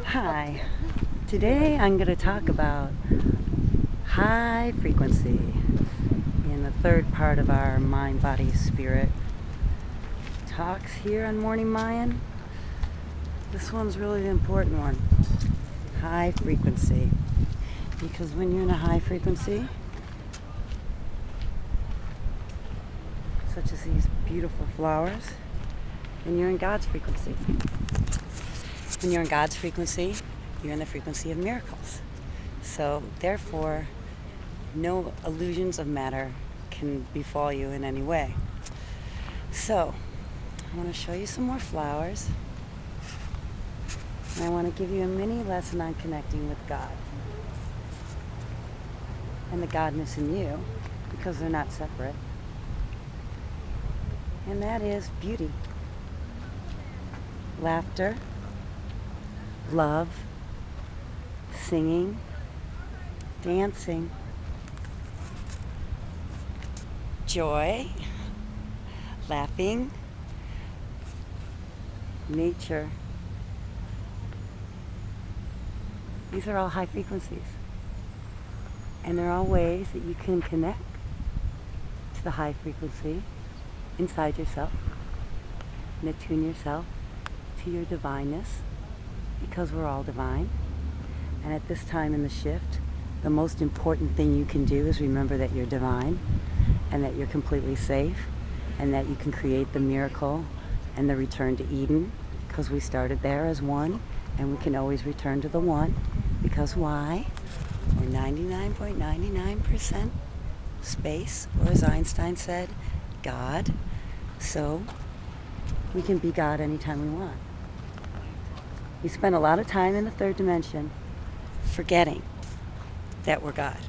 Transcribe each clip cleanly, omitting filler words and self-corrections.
Hi. Today I'm going to talk about high frequency in the third part of our mind, body, spirit talks here on Morning Mayan. This one's really the important one. High frequency. Because when you're in a high frequency, such as these beautiful flowers, then you're in God's frequency. When you're in God's frequency, you're in the frequency of miracles. So therefore, no illusions of matter can befall you in any way. So I want to show you some more flowers. And I want to give you a mini lesson on connecting with God and the Godness in you, because they're not separate. And that is beauty, laughter, love, singing, dancing, joy, laughing, nature. These are all high frequencies. And they're all ways that you can connect to the high frequency inside yourself and attune yourself to your divineness, because we're all divine. And at this time in the shift, the most important thing you can do is remember that you're divine and that you're completely safe and that you can create the miracle and the return to Eden, because we started there as one and we can always return to the one, because why? We're 99.99% space, or as Einstein said, God. So we can be God anytime we want. We spend a lot of time in the third dimension forgetting that we're God.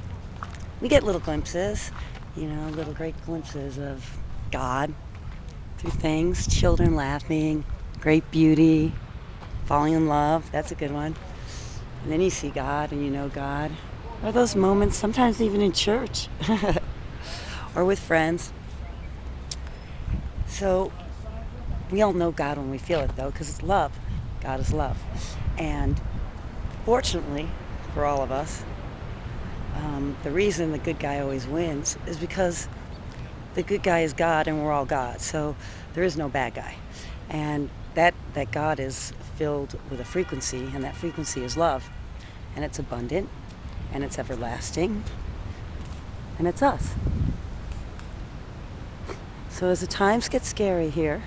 We get little glimpses, little great glimpses of God through things, children laughing, great beauty, falling in love, that's a good one. And then you see God and you know God. Or those moments, sometimes even in church or with friends. So we all know God when we feel it, though, because it's love. God is love. And fortunately for all of us, the reason the good guy always wins is because the good guy is God and we're all God. So there is no bad guy. And that God is filled with a frequency, and that frequency is love. And it's abundant, and it's everlasting, and it's us. So as the times get scary here,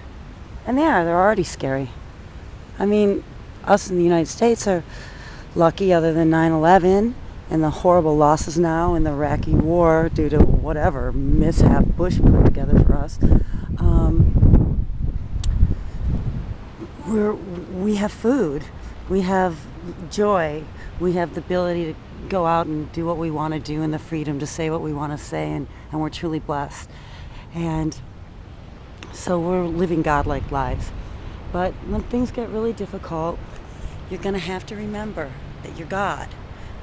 and they're already scary. I mean, us in the United States are lucky, other than 9/11 and the horrible losses now in the Iraqi war due to whatever mishap Bush put together for us. We have food, we have joy, we have the ability to go out and do what we want to do, and the freedom to say what we want to say, and we're truly blessed. And so we're living godlike lives. But when things get really difficult, you're going to have to remember that you're God.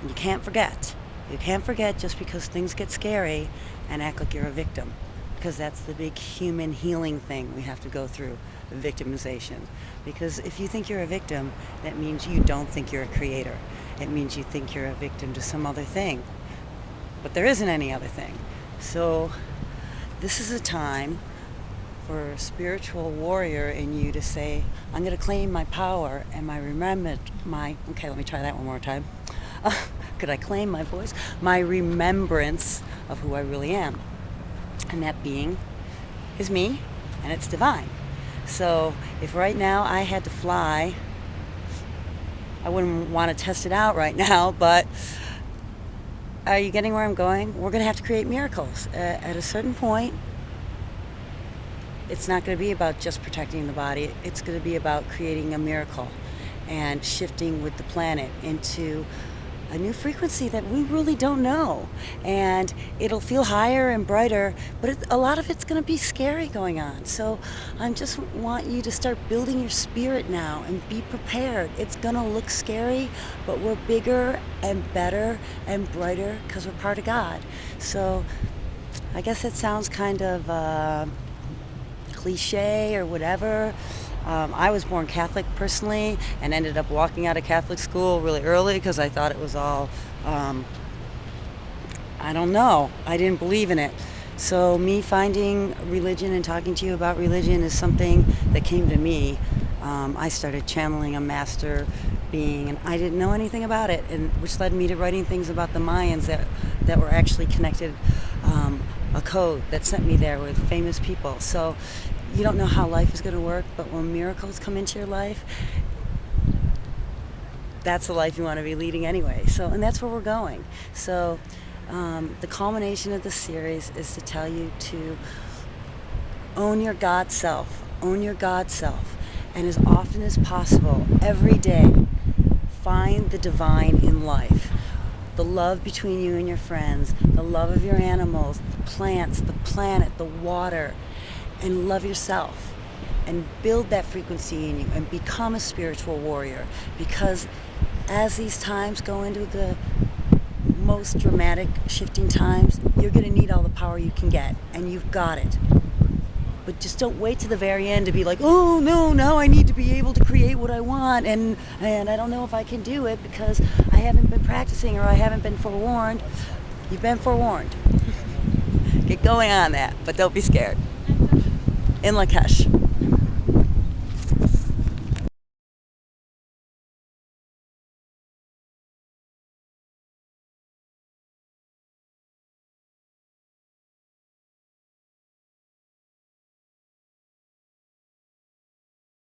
And you can't forget. You can't forget just because things get scary and act like you're a victim. Because that's the big human healing thing we have to go through, victimization. Because if you think you're a victim, that means you don't think you're a creator. It means you think you're a victim to some other thing. But there isn't any other thing. So this is a time for a spiritual warrior in you to say, I'm going to claim my power and my okay, let me try that one more time. Could I claim my voice? My remembrance of who I really am. And that being is me, and it's divine. So if right now I had to fly, I wouldn't want to test it out right now, but are you getting where I'm going? We're going to have to create miracles. At a certain point, it's not going to be about just protecting the body. It's going to be about creating a miracle and shifting with the planet into a new frequency that we really don't know. And it'll feel higher and brighter, but a lot of it's going to be scary going on. So I just want you to start building your spirit now and be prepared. It's going to look scary, but we're bigger and better and brighter because we're part of God. So I guess it sounds kind of cliche or whatever. I was born Catholic personally and ended up walking out of Catholic school really early because I thought it was all, I don't know, I didn't believe in it. So me finding religion and talking to you about religion is something that came to me. I started channeling a master being, and I didn't know anything about it, and which led me to writing things about the Mayans that were actually connected, a code that sent me there with famous people. So you don't know how life is going to work, but when miracles come into your life, that's the life you want to be leading anyway. So, and that's where we're going. So the culmination of the series is to tell you to own your God self, own your God self, and as often as possible, every day, find the divine in life. The love between you and your friends, the love of your animals, the plants, the planet, the water, and love yourself. And build that frequency in you and become a spiritual warrior. Because as these times go into the most dramatic shifting times, you're going to need all the power you can get, and you've got it. But just don't wait to the very end to be like, oh no, now I need to be able to create what I want, and I don't know if I can do it because I haven't been practicing or I haven't been forewarned. You've been forewarned. Get going on that, but don't be scared. In Lakesh.